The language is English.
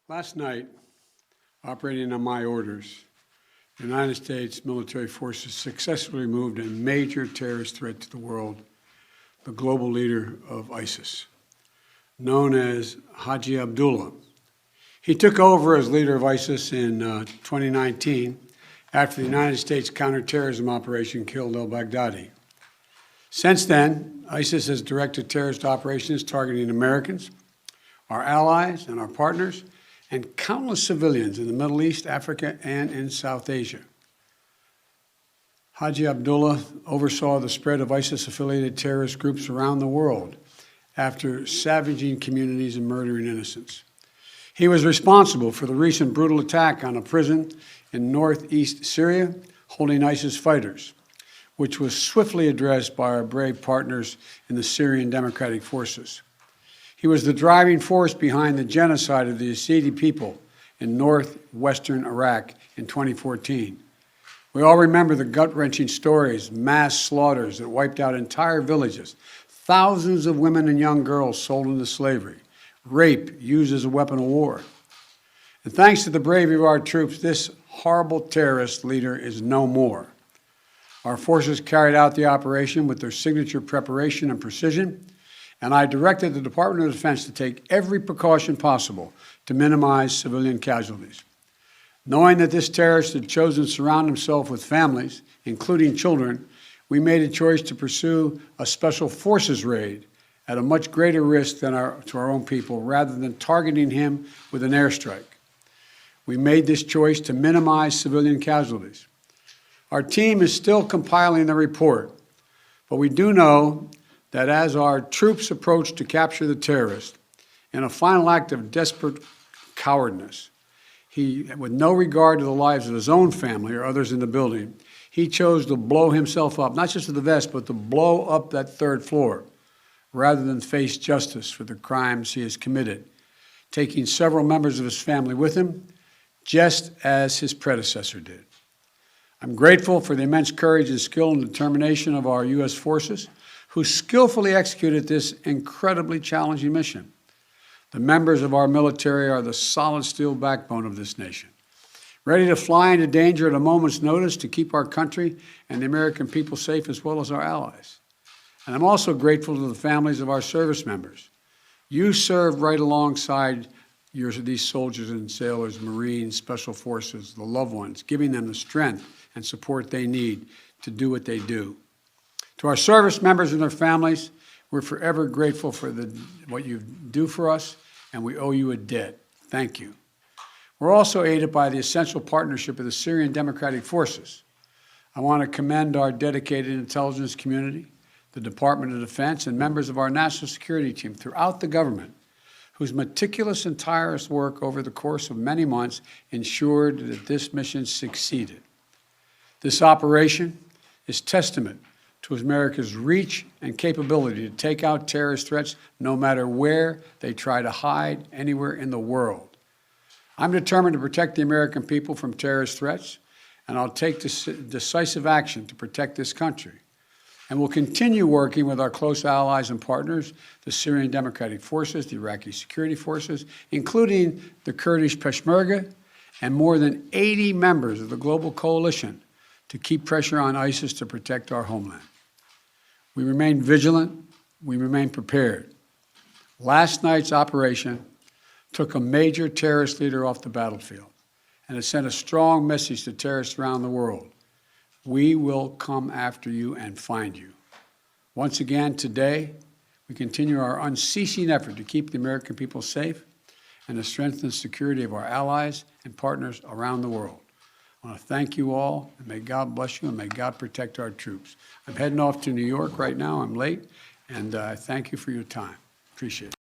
Last night, operating on my orders, the United States military forces successfully removed a major terrorist threat to the world, the global leader of ISIS, known as Haji Abdullah. He took over as leader of ISIS in 2019 after the United States counterterrorism operation killed al-Baghdadi. Since then, ISIS has directed terrorist operations targeting Americans, our allies and our partners, and countless civilians in the Middle East, Africa, and in South Asia. Haji Abdullah oversaw the spread of ISIS-affiliated terrorist groups around the world after savaging communities and murdering innocents. He was responsible for the recent brutal attack on a prison in northeast Syria holding ISIS fighters, which was swiftly addressed by our brave partners in the Syrian Democratic Forces. He was the driving force behind the genocide of the Yazidi people in northwestern Iraq in 2014. We all remember the gut-wrenching stories, mass slaughters that wiped out entire villages, thousands of women and young girls sold into slavery, rape used as a weapon of war. And thanks to the bravery of our troops, this horrible terrorist leader is no more. Our forces carried out the operation with their signature preparation and precision, and I directed the Department of Defense to take every precaution possible to minimize civilian casualties. Knowing that this terrorist had chosen to surround himself with families, including children, we made a choice to pursue a special forces raid at a much greater risk than to our own people, rather than targeting him with an airstrike. We made this choice to minimize civilian casualties. Our team is still compiling the report, but we do know that as our troops approached to capture the terrorist, in a final act of desperate cowardness, he, with no regard to the lives of his own family or others in the building, he chose to blow himself up, not just with the vest, but to blow up that third floor, rather than face justice for the crimes he has committed, taking several members of his family with him, just as his predecessor did. I'm grateful for the immense courage and skill and determination of our U.S. forces, who skillfully executed this incredibly challenging mission. The members of our military are the solid steel backbone of this nation, ready to fly into danger at a moment's notice to keep our country and the American people safe, as well as our allies. And I'm also grateful to the families of our service members. You served right alongside these soldiers and sailors, Marines, Special Forces, the loved ones, giving them the strength and support they need to do what they do. To our service members and their families, we're forever grateful for what you do for us, and we owe you a debt. Thank you. We're also aided by the essential partnership of the Syrian Democratic Forces. I want to commend our dedicated intelligence community, the Department of Defense, and members of our national security team throughout the government, whose meticulous and tireless work over the course of many months ensured that this mission succeeded. This operation is testament to America's reach and capability to take out terrorist threats no matter where they try to hide anywhere in the world. I'm determined to protect the American people from terrorist threats, and I'll take decisive action to protect this country. And we'll continue working with our close allies and partners, the Syrian Democratic Forces, the Iraqi security forces, including the Kurdish Peshmerga, and more than 80 members of the global coalition to keep pressure on ISIS to protect our homeland. We remain vigilant, we remain prepared. Last night's operation took a major terrorist leader off the battlefield, and it sent a strong message to terrorists around the world. We will come after you and find you. Once again, today, we continue our unceasing effort to keep the American people safe and to strengthen the security of our allies and partners around the world. I want to thank you all, and may God bless you, and may God protect our troops. I'm heading off to New York right now. I'm late, and I thank you for your time. Appreciate it.